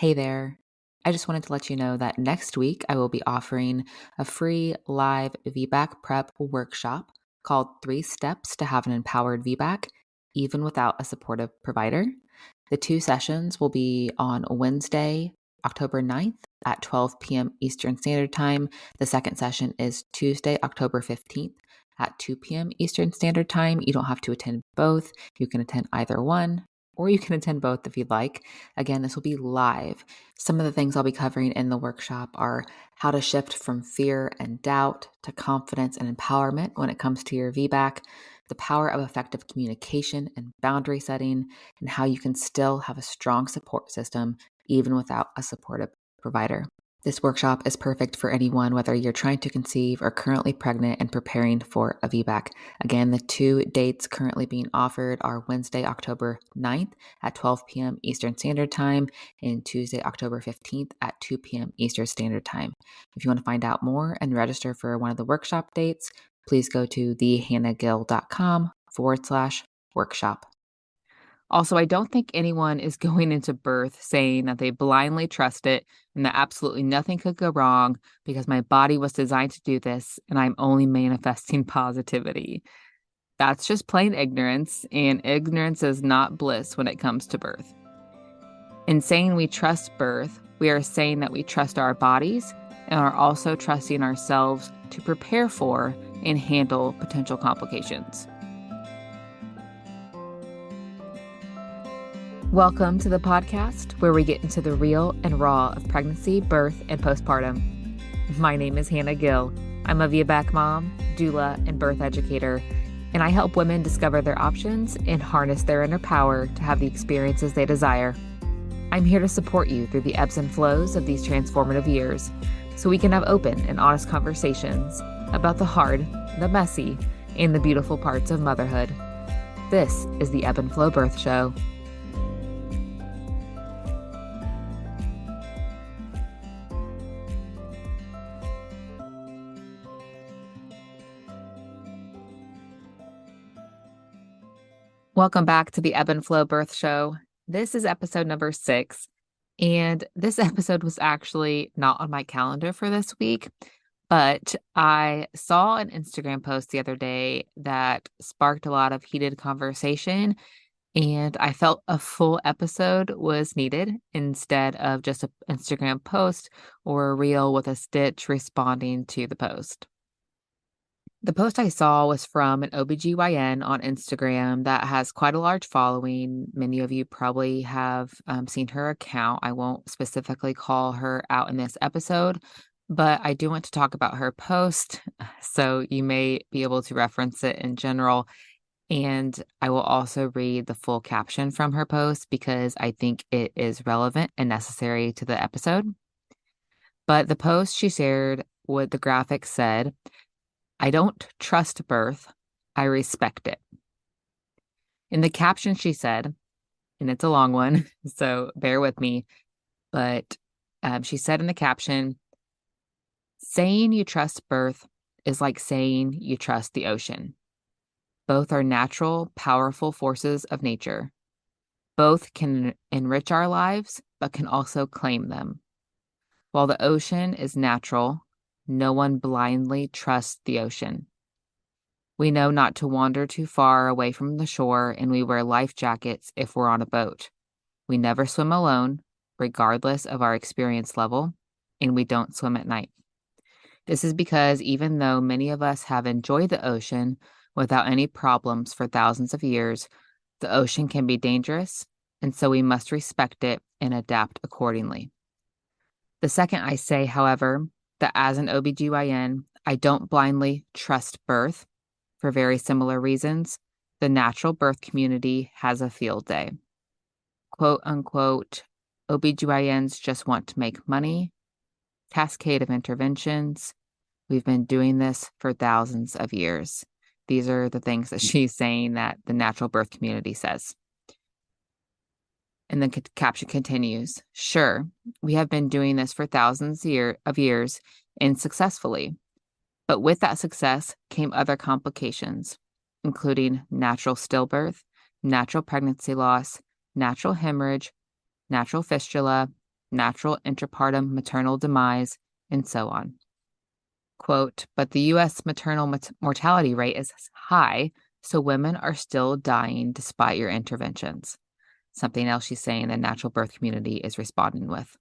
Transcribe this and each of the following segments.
Hey there. I just wanted to let you know that next week I will be offering a free live VBAC prep workshop called 3 Steps to Have an Empowered VBAC, even without a supportive provider. The 2 sessions will be on Wednesday, October 9th at 12 p.m. Eastern Standard Time. The second session is Tuesday, October 15th at 2 p.m. Eastern Standard Time. You don't have to attend both. You can attend either one, or you can attend both if you'd like. Again, this will be live. Some of the things I'll be covering in the workshop are how to shift from fear and doubt to confidence and empowerment when it comes to your VBAC, the power of effective communication and boundary setting, and how you can still have a strong support system even without a supportive provider. This workshop is perfect for anyone, whether you're trying to conceive or currently pregnant and preparing for a VBAC. Again, the 2 dates currently being offered are Wednesday, October 9th at 12 p.m. Eastern Standard Time and Tuesday, October 15th at 2 p.m. Eastern Standard Time. If you want to find out more and register for one of the workshop dates, please go to thehannahgill.com/workshop. Also, I don't think anyone is going into birth saying that they blindly trust it and that absolutely nothing could go wrong because my body was designed to do this and I'm only manifesting positivity. That's just plain ignorance, and ignorance is not bliss when it comes to birth. In saying we trust birth, we are saying that we trust our bodies and are also trusting ourselves to prepare for and handle potential complications. Welcome to the podcast where we get into the real and raw of pregnancy, birth, and postpartum. My name is Hannah Gill. I'm a VBAC mom, doula, and birth educator, and I help women discover their options and harness their inner power to have the experiences they desire. I'm here to support you through the ebbs and flows of these transformative years so we can have open and honest conversations about the hard, the messy, and the beautiful parts of motherhood. This is the Ebb and Flow Birth Show. Welcome back to the Ebb and Flow Birth Show. This is episode number 6, and this episode was actually not on my calendar for this week, but I saw an Instagram post the other day that sparked a lot of heated conversation, and I felt a full episode was needed instead of just an Instagram post or a reel with a stitch responding to the post. The post I saw was from an OBGYN on Instagram that has quite a large following. Many of you probably have seen her account. I won't specifically call her out in this episode, but I do want to talk about her post, so you may be able to reference it in general. And I will also read the full caption from her post because I think it is relevant and necessary to the episode. But the post she shared, what the graphic said, "I don't trust birth, I respect it." In the caption she said, and it's a long one, so bear with me, but she said in the caption, "Saying you trust birth is like saying you trust the ocean. Both are natural, powerful forces of nature. Both can enrich our lives, but can also claim them. While the ocean is natural, no one blindly trusts the ocean. We know not to wander too far away from the shore, and we wear life jackets if we're on a boat. We never swim alone, regardless of our experience level, and we don't swim at night. This is because even though many of us have enjoyed the ocean without any problems for thousands of years, the ocean can be dangerous, and so we must respect it and adapt accordingly. The second I say, however, that as an OBGYN, I don't blindly trust birth for very similar reasons, the natural birth community has a field day. Quote unquote, OBGYNs just want to make money. Cascade of interventions. We've been doing this for thousands of years. These are the things that she's saying that the natural birth community says. And the caption continues, "Sure, we have been doing this for thousands of years and successfully. But with that success came other complications, including natural stillbirth, natural pregnancy loss, natural hemorrhage, natural fistula, natural intrapartum maternal demise, and so on. Quote, but the U.S. maternal mortality rate is high, so women are still dying despite your interventions. Something else she's saying the natural birth community is responding with.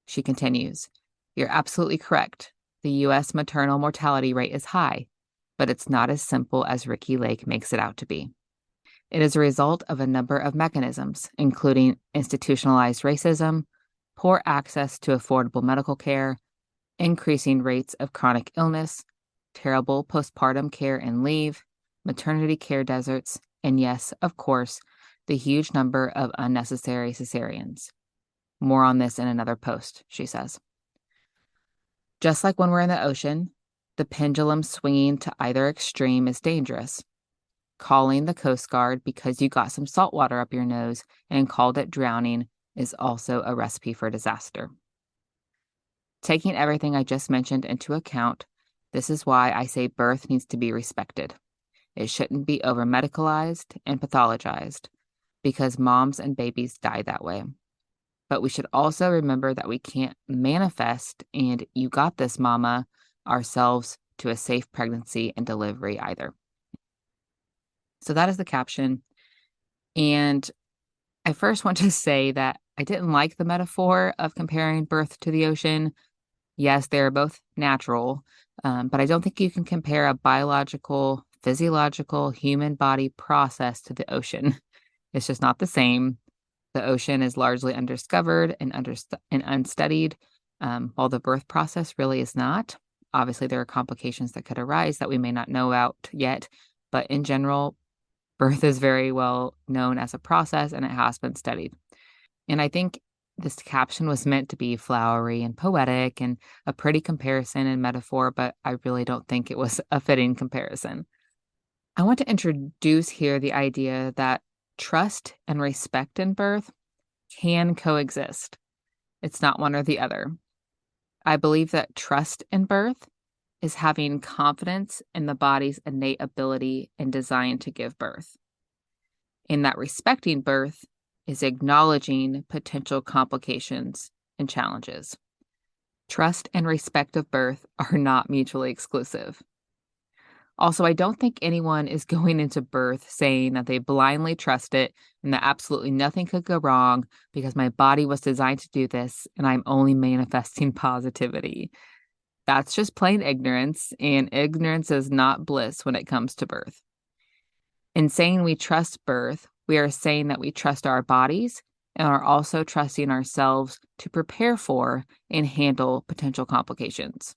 She continues, you're absolutely correct. The U.S. maternal mortality rate is high, but it's not as simple as Ricky Lake makes it out to be. It is a result of a number of mechanisms, including institutionalized racism, poor access to affordable medical care, increasing rates of chronic illness, terrible postpartum care and leave, maternity care deserts, and yes, of course, the huge number of unnecessary cesareans. More on this in another post, she says. Just like when we're in the ocean, the pendulum swinging to either extreme is dangerous. Calling the Coast Guard because you got some salt water up your nose and called it drowning is also a recipe for disaster. Taking everything I just mentioned into account, this is why I say birth needs to be respected. It shouldn't be over-medicalized and pathologized because moms and babies die that way. But we should also remember that we can't manifest and you got this, mama, ourselves to a safe pregnancy and delivery either. So that is the caption. And I first want to say that I didn't like the metaphor of comparing birth to the ocean. Yes, they're both natural, but I don't think you can compare a biological, physiological, human body process to the ocean. It's just not the same. The ocean is largely undiscovered and unstudied, while the birth process really is not. Obviously, there are complications that could arise that we may not know about yet, but in general, birth is very well known as a process and it has been studied. And I think this caption was meant to be flowery and poetic and a pretty comparison and metaphor, but I really don't think it was a fitting comparison. I want to introduce here the idea that trust and respect in birth can coexist. It's not one or the other. I believe that trust in birth is having confidence in the body's innate ability and design to give birth. And that respecting birth is acknowledging potential complications and challenges. Trust and respect of birth are not mutually exclusive. Also, I don't think anyone is going into birth saying that they blindly trust it and that absolutely nothing could go wrong because my body was designed to do this and I'm only manifesting positivity. That's just plain ignorance, and ignorance is not bliss when it comes to birth. In saying we trust birth, we are saying that we trust our bodies and are also trusting ourselves to prepare for and handle potential complications.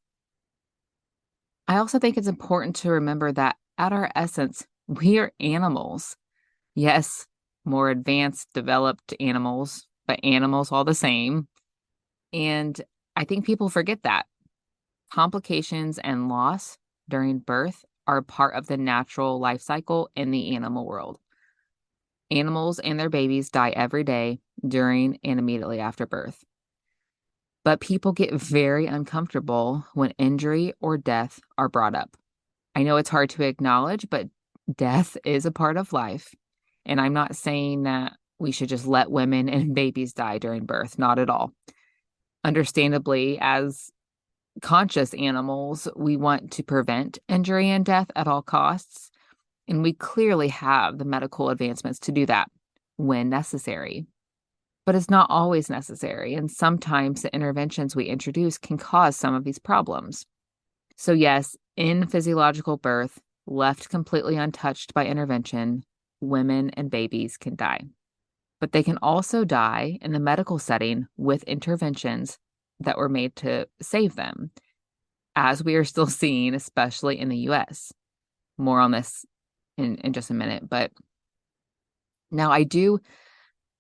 I also think it's important to remember that at our essence, we are animals. Yes, more advanced, developed animals, but animals all the same. And I think people forget that. Complications and loss during birth are part of the natural life cycle in the animal world. Animals and their babies die every day during and immediately after birth. But people get very uncomfortable when injury or death are brought up. I know it's hard to acknowledge, but death is a part of life. And I'm not saying that we should just let women and babies die during birth, not at all. Understandably, as conscious animals, we want to prevent injury and death at all costs. And we clearly have the medical advancements to do that when necessary. But it's not always necessary, and sometimes the interventions we introduce can cause some of these problems. So yes, in physiological birth, left completely untouched by intervention, women and babies can die. But they can also die in the medical setting with interventions that were made to save them, as we are still seeing, especially in the US. More on this in just a minute. But now I do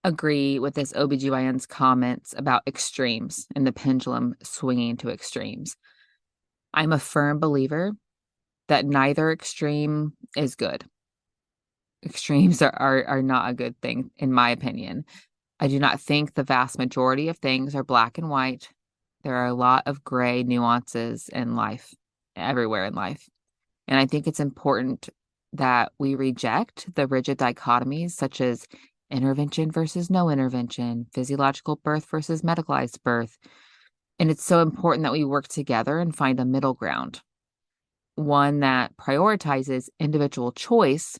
agree with this OBGYN's comments about extremes and the pendulum swinging to extremes. I'm a firm believer that neither extreme is good. Extremes are not a good thing, in my opinion. I do not think the vast majority of things are black and white. There are a lot of gray nuances in life, everywhere in life. And I think it's important that we reject the rigid dichotomies such as intervention versus no intervention, physiological birth versus medicalized birth. And it's so important that we work together and find a middle ground, one that prioritizes individual choice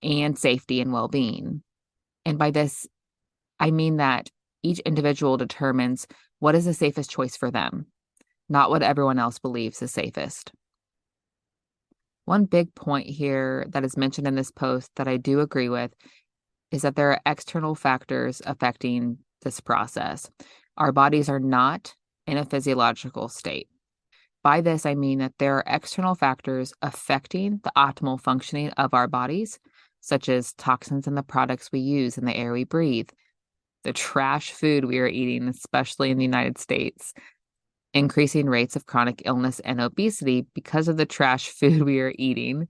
and safety and well-being. And by this, I mean that each individual determines what is the safest choice for them, not what everyone else believes is safest. One big point here that is mentioned in this post that I do agree with is that there are external factors affecting this process. Our bodies are not in a physiological state. By this, I mean that there are external factors affecting the optimal functioning of our bodies, such as toxins in the products we use and the air we breathe, the trash food we are eating, especially in the United States, increasing rates of chronic illness and obesity because of the trash food we are eating,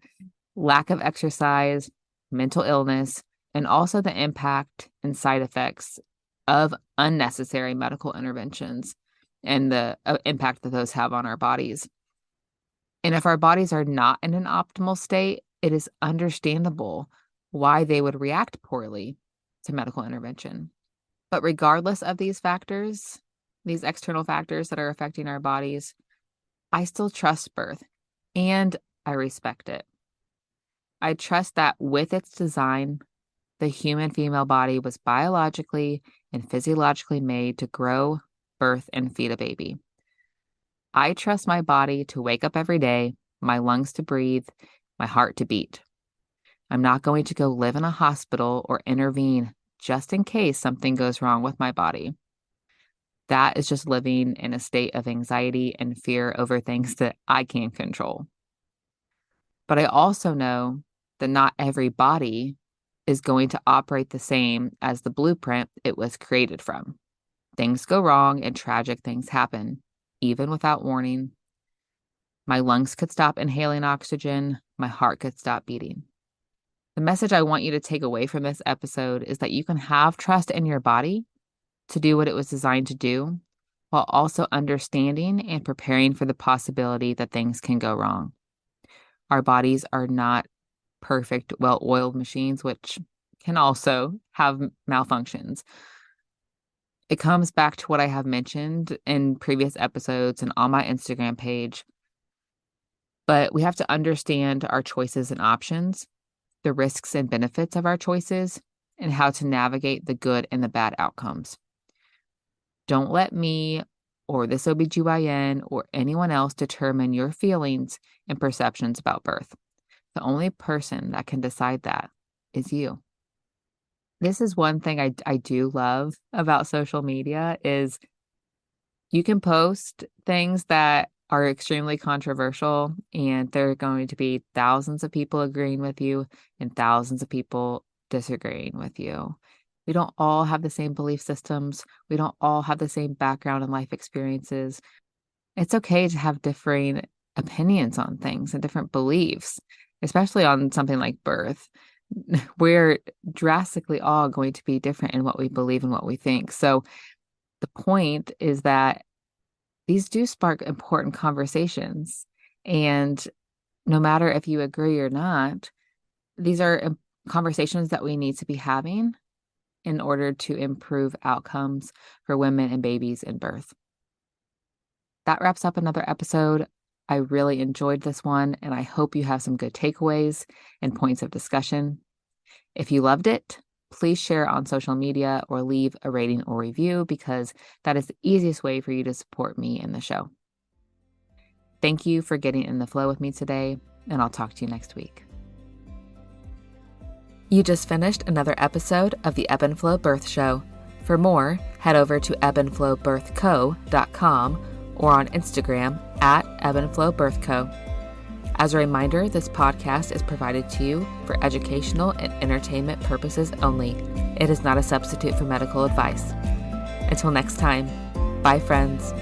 lack of exercise, mental illness, and also the impact and side effects of unnecessary medical interventions and the impact that those have on our bodies. And if our bodies are not in an optimal state, it is understandable why they would react poorly to medical intervention. But regardless of these factors, these external factors that are affecting our bodies, I still trust birth and I respect it. I trust that with its design, the human female body was biologically and physiologically made to grow, birth, and feed a baby. I trust my body to wake up every day, my lungs to breathe, my heart to beat. I'm not going to go live in a hospital or intervene just in case something goes wrong with my body. That is just living in a state of anxiety and fear over things that I can't control. But I also know that not every body is going to operate the same as the blueprint it was created from. Things go wrong and tragic things happen, even without warning. My lungs could stop inhaling oxygen. My heart could stop beating. The message I want you to take away from this episode is that you can have trust in your body to do what it was designed to do, while also understanding and preparing for the possibility that things can go wrong. Our bodies are not perfect, well-oiled machines, which can also have malfunctions. It comes back to what I have mentioned in previous episodes and on my Instagram page. But we have to understand our choices and options, the risks and benefits of our choices, and how to navigate the good and the bad outcomes. Don't let me or this OBGYN or anyone else determine your feelings and perceptions about birth. The only person that can decide that is you. This is one thing I do love about social media is you can post things that are extremely controversial and there are going to be thousands of people agreeing with you and thousands of people disagreeing with you. We don't all have the same belief systems. We don't all have the same background and life experiences. It's okay to have differing opinions on things and different beliefs, especially on something like birth. We're drastically all going to be different in what we believe and what we think. So the point is that these do spark important conversations. And no matter if you agree or not, these are conversations that we need to be having in order to improve outcomes for women and babies in birth. That wraps up another episode. I really enjoyed this one, and I hope you have some good takeaways and points of discussion. If you loved it, please share on social media or leave a rating or review because that is the easiest way for you to support me in the show. Thank you for getting in the flow with me today, and I'll talk to you next week. You just finished another episode of the Ebb and Flow Birth Show. For more, head over to ebbandflowbirthco.com or on Instagram @ebbandflowbirthco. As a reminder, this podcast is provided to you for educational and entertainment purposes only. It is not a substitute for medical advice. Until next time, bye friends.